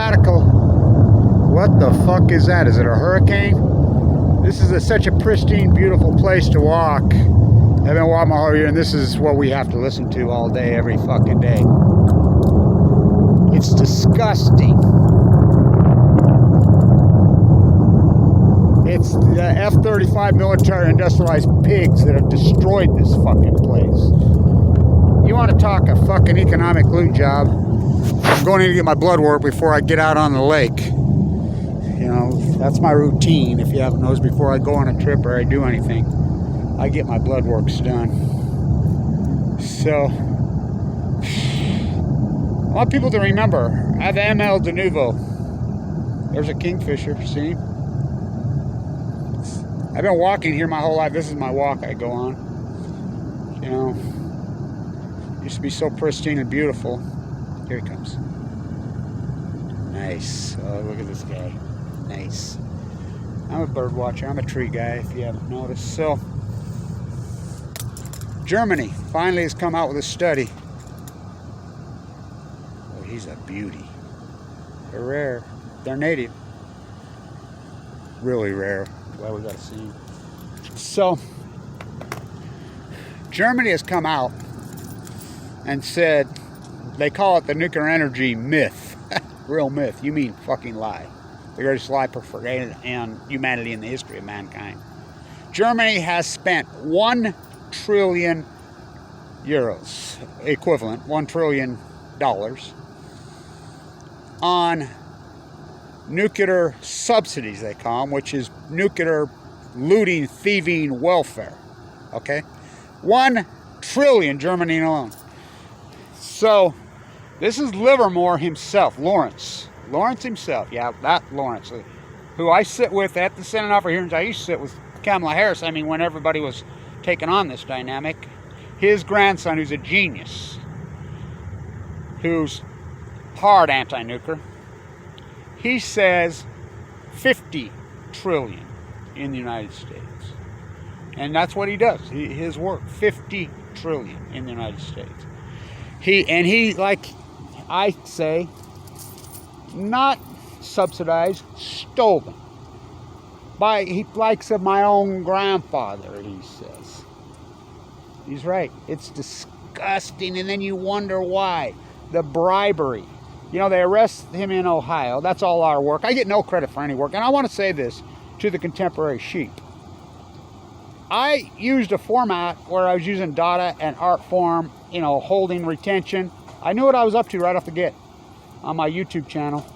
radical. What the fuck is that? Is it a hurricane? This is such a pristine, beautiful place to walk. I've been walking my whole year, and this is what we have to listen to all day, every fucking day. It's disgusting. It's the F-35 military industrialized pigs that have destroyed this fucking place. You want to talk a fucking economic loot job? I'm going in to get my blood work before I get out on the lake. You know, that's my routine. If you haven't noticed, before I go on a trip or I do anything, I get my blood works done. So, I want people to remember, I have ML de Nouveau. There's a kingfisher, see? I've been walking here my whole life. This is my walk I go on. You know, used to be so pristine and beautiful. Here he comes. Nice. Oh, look at this guy. Nice. I'm a bird watcher. I'm a tree guy, if you haven't noticed. So, Germany finally has come out with a study. Oh, he's a beauty. They're rare. They're native. Really rare. Well, we got to see him. So, Germany has come out and said, they call it the nuclear energy myth. Real myth. You mean fucking lie. The greatest lie perpetrated in humanity in the history of mankind. Germany has spent 1 trillion euros, equivalent, $1 trillion, on nuclear subsidies, they call them, which is nuclear looting, thieving, welfare. Okay? 1 trillion, Germany alone. So, this is Livermore himself, Lawrence himself, yeah, that Lawrence, who I sit with at the Senate offer hearings. I used to sit with Kamala Harris, I mean, when everybody was taking on this dynamic. His grandson, who's a genius, who's hard anti-nuclear, he says 50 trillion in the United States. And that's what he does, his work, 50 trillion in the United States. He, like I say, not subsidized, stolen. By he likes of my own grandfather, he says. He's right. It's disgusting, and then you wonder why. The bribery. You know, they arrest him in Ohio. That's all our work. I get no credit for any work. And I want to say this to the contemporary sheep. I used a format where I was using data and art form, you know, holding retention. I knew what I was up to right off the get on my YouTube channel.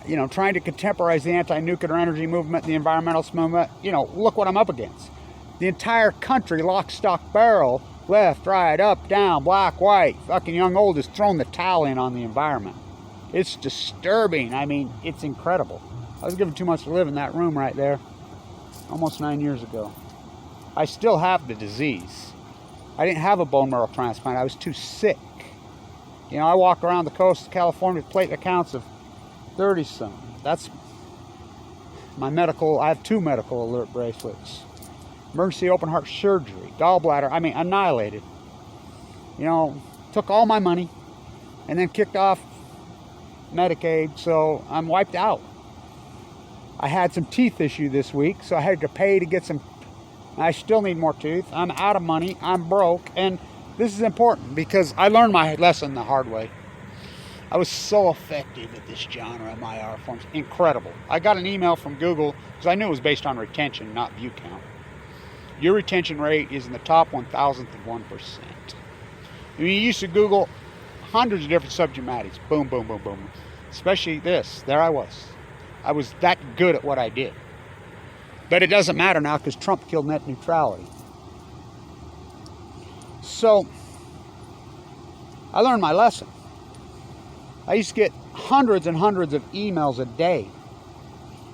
You know, trying to contemporize the anti-nuclear energy movement, the environmentalist movement. You know, look what I'm up against. The entire country, lock, stock, barrel, left, right, up, down, black, white, fucking young, old, has thrown the towel in on the environment. It's disturbing. I mean, it's incredible. I was given 2 months to live in that room right there almost 9 years ago. I still have the disease. I didn't have a bone marrow transplant. I was too sick. You know, I walk around the coast of California with platelet counts of 30-some. That's my medical. I have 2 medical alert bracelets. Emergency open heart surgery, gallbladder, I mean, annihilated. You know, took all my money and then kicked off Medicaid, so I'm wiped out. I had some teeth issue this week, so I had to pay to get some. I still need more teeth. I'm out of money. I'm broke. And this is important because I learned my lesson the hard way. I was so effective at this genre of my art forms. Incredible. I got an email from Google because I knew it was based on retention, not view count. Your retention rate is in the top 1,000th of 1%. I mean, you used to Google hundreds of different subject matters. Boom, boom, boom, boom. Especially this. There I was. I was that good at what I did. But it doesn't matter now because Trump killed net neutrality. So, I learned my lesson. I used to get hundreds and hundreds of emails a day.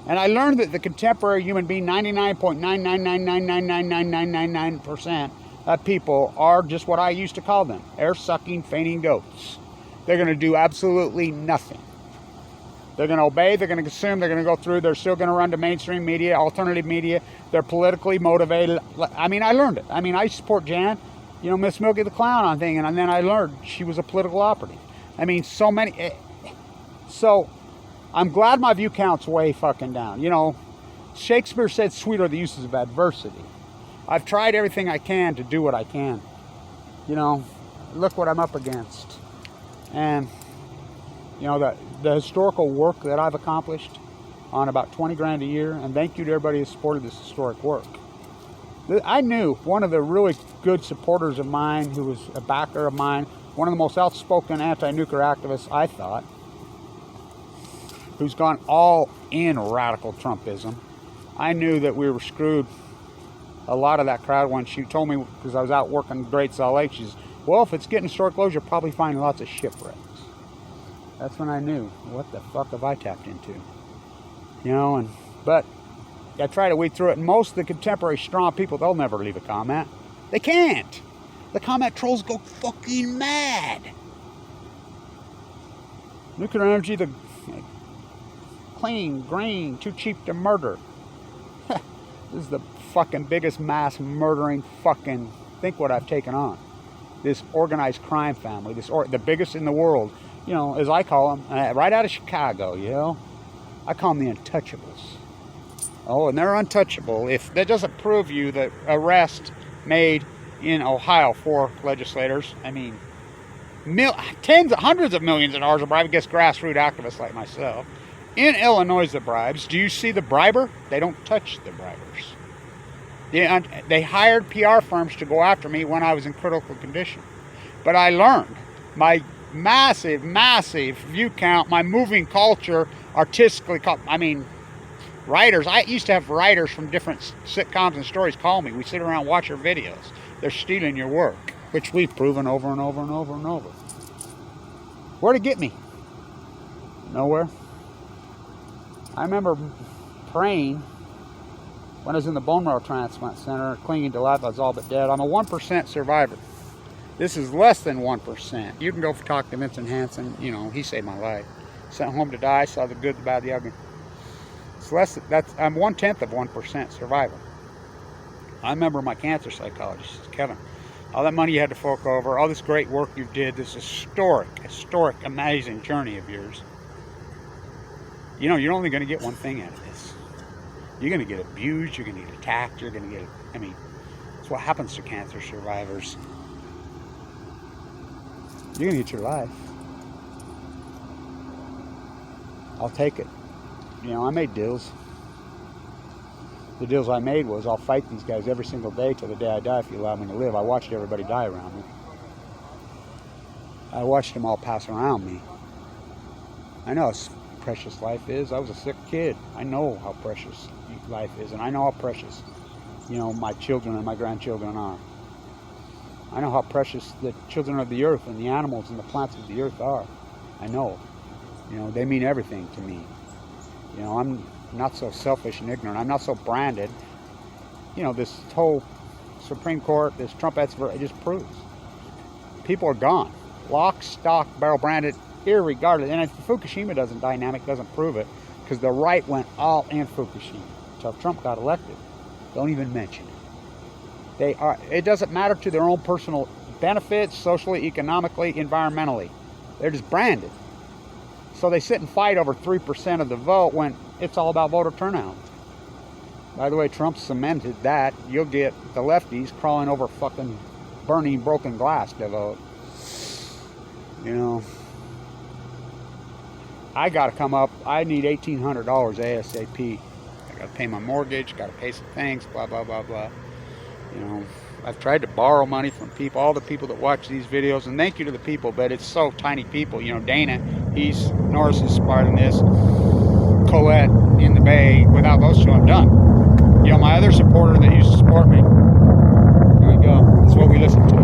And I learned that the contemporary human being, 99.999999999% of people are just what I used to call them, air-sucking, fainting goats. They're going to do absolutely nothing. They're going to obey, they're going to consume, they're going to go through, they're still going to run to mainstream media, alternative media. They're politically motivated. I mean, I learned it. I mean, I support Jan, you know, Miss Milky the Clown on thing, and then I learned she was a political operative. I mean, so many. So I'm glad my view count's way fucking down. You know, Shakespeare said, sweet are the uses of adversity. I've tried everything I can to do what I can. You know, look what I'm up against. And, you know, the historical work that I've accomplished on about 20 grand a year, and thank you to everybody who supported this historic work. I knew one of the really good supporters of mine, who was a backer of mine, one of the most outspoken anti-nuclear activists, I thought, who's gone all in radical Trumpism. I knew that we were screwed. A lot of that crowd, when she told me, because I was out working in Great Salt Lake, she says, well, if it's getting historic closure, you'll probably find lots of shipwrecks. That's when I knew, what the fuck have I tapped into? You know, but I try to weed through it, and most of the contemporary strong people, they'll never leave a comment. They can't. The comment trolls go fucking mad. Nuclear energy, the clean, green, too cheap to murder. This is the fucking biggest mass murdering fucking, think what I've taken on. This organized crime family, the biggest in the world, you know, as I call them, right out of Chicago, you know. I call them the untouchables. Oh, and they're untouchable. If that doesn't prove you the arrest made in Ohio for legislators, I mean, hundreds of millions of dollars of bribes against grassroots activists like myself. In Illinois, the bribes, do you see the briber? They don't touch the bribers. They hired PR firms to go after me when I was in critical condition. But I learned my massive view count, my moving culture, artistically, I mean, writers. I used to have writers from different sitcoms and stories call me. We sit around and watch your videos. They're stealing your work, which we've proven over and over and over and over. Where'd it get me? Nowhere. I remember praying when I was in the bone marrow transplant center, clinging to life. I was all but dead. I'm a 1% survivor. This is less than 1%. You can go talk to Vincent Hansen. You know, he saved my life. Sent home to die, saw the good, the bad, the ugly. It's less. I'm 1/10 of 1% survivor. I remember my cancer psychologist, Kevin. All that money you had to fork over, all this great work you did, this historic, amazing journey of yours. You know, you're only going to get one thing out of this. You're going to get abused, you're going to get attacked, you're going to get, I mean, it's what happens to cancer survivors. You're going to get your life. I'll take it. You know, I made deals. The deals I made was, I'll fight these guys every single day till the day I die if you allow me to live. I watched everybody die around me. I watched them all pass around me. I know how precious life is. I was a sick kid. I know how precious life is, and I know how precious, you know, my children and my grandchildren are. I know how precious the children of the earth and the animals and the plants of the earth are. I know. You know, they mean everything to me. You know, I'm not so selfish and ignorant. I'm not so branded. You know, this whole Supreme Court, this Trump, it just proves. People are gone. Lock, stock, barrel branded, irregardless. And if Fukushima dynamic doesn't prove it, because the right went all in Fukushima until Trump got elected. Don't even mention it. It doesn't matter to their own personal benefits, socially, economically, environmentally. They're just branded. So they sit and fight over 3% of the vote when it's all about voter turnout. By the way, Trump cemented that. You'll get the lefties crawling over fucking burning broken glass to vote. You know, I got to come up. I need $1,800 ASAP. I got to pay my mortgage, got to pay some things, blah, blah, blah, blah. You know, I've tried to borrow money from people, all the people that watch these videos, and thank you to the people, but it's so tiny people. You know, Dana, Norris is part of this, Colette in the Bay. Without those two, I'm done. You know, my other supporter that used to support me, here we go. That's what we listen to.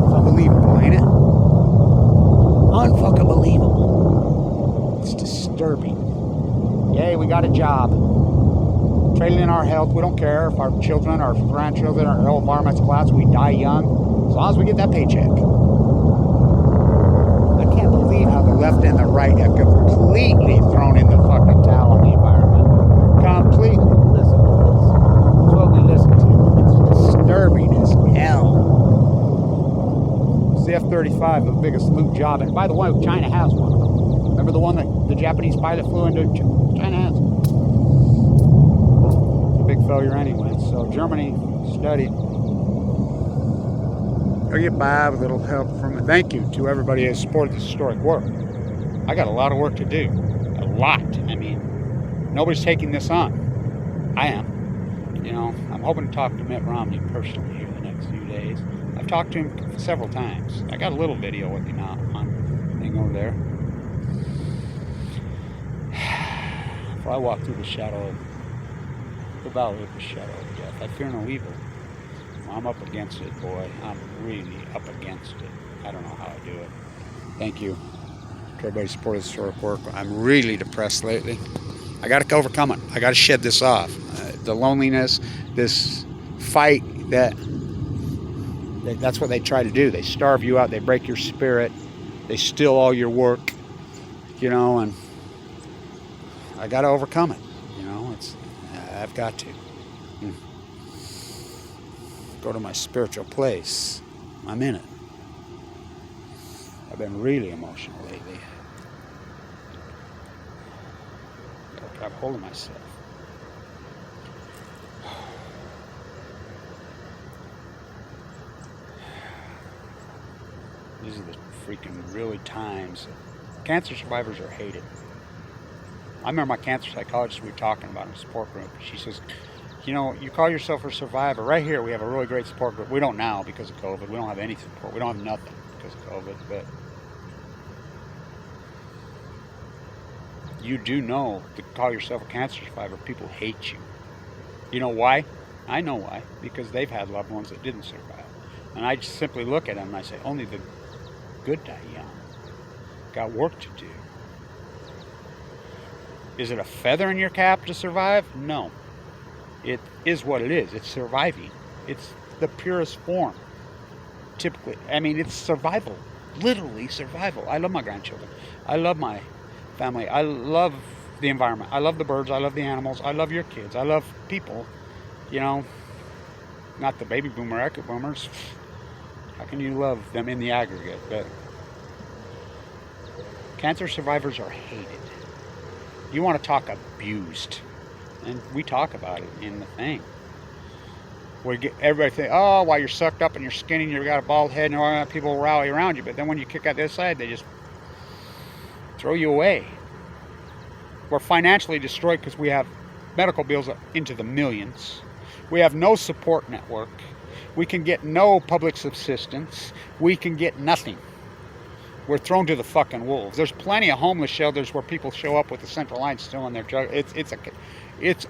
It's unbelievable, ain't it? Unfucking believable. It's disturbing. Yay, we got a job. Trading in our health, we don't care if our children, our grandchildren, our whole environment's collapsed, we die young, as long as we get that paycheck. I can't believe how the left and the right have completely thrown in the fucking towel on the environment. Completely. Listen to this. That's what we listen to. It's disturbing as hell. See, if F-35, the biggest loot job. And by the way, China has one. Remember the one that the Japanese pilot flew into? China has. It's a big failure anyway. So Germany studied. They'll get by with a little help from it. Thank you to everybody who has supported this historic work. I got a lot of work to do. A lot. I mean, nobody's taking this on. I am. You know, I'm hoping to talk to Mitt Romney personally here the next few days. I've talked to him several times. I got a little video with him out on thing over there. If I walk through the shadow, the valley of the shadow of death, I fear no evil. I'm up against it, boy. I'm really up against it. I don't know how I do it. Thank you to everybody supporting historic work. I'm really depressed lately. I got to overcome it. I got to shed this off. The loneliness, this fight that's what they try to do. They starve you out. They break your spirit. They steal all your work, you know, and I got to overcome it. You know, I've got to. Go to my spiritual place. I'm in it. I've been really emotional lately. Gotta grab hold of myself. These are the freaking really times. Cancer survivors are hated. I remember my cancer psychologist, we were talking about in a support group. She says, you know, you call yourself a survivor. Right here, we have a really great support group. We don't now because of COVID. We don't have any support. We don't have nothing because of COVID. But you do know to call yourself a cancer survivor, people hate you. You know why? I know why. Because they've had loved ones that didn't survive. And I just simply look at them and I say, only the good die young. Got work to do. Is it a feather in your cap to survive? No. It is what it is. It's surviving. It's the purest form. Typically, I mean, it's survival. Literally survival. I love my grandchildren. I love my family. I love the environment. I love the birds. I love the animals. I love your kids. I love people. You know, not the baby boomer, echo boomers. How can you love them in the aggregate? But cancer survivors are hated. You want to talk abused. And we talk about it in the thing. We get everybody think, oh, while you're sucked up and you're skinny and you've got a bald head and all that, people will rally around you. But then when you kick out this side, they just throw you away. We're financially destroyed because we have medical bills into the millions. We have no support network. We can get no public subsistence. We can get nothing. We're thrown to the fucking wolves. There's plenty of homeless shelters where people show up with the central line still in their jug. It's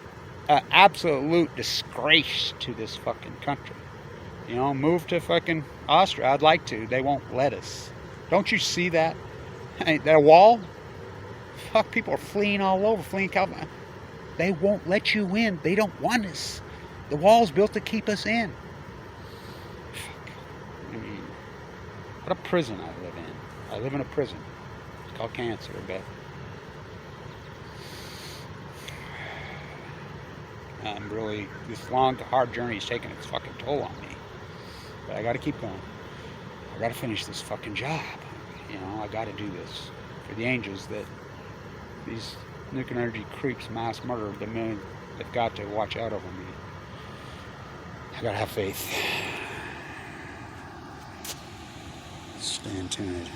an absolute disgrace to this fucking country. You know, move to fucking Austria. I'd like to. They won't let us. Don't you see that? That wall? Fuck, people are fleeing all over, fleeing California. They won't let you in. They don't want us. The wall's built to keep us in. Fuck. I mean, what a prison I live in. I live in a prison. It's called cancer, but I'm really, this long, hard journey is taking its fucking toll on me. But I gotta keep going. I gotta finish this fucking job. You know, I gotta do this. For the angels that these nuclear energy creeps mass murder the million, they've got to watch out over me. I gotta have faith. Stay tuned.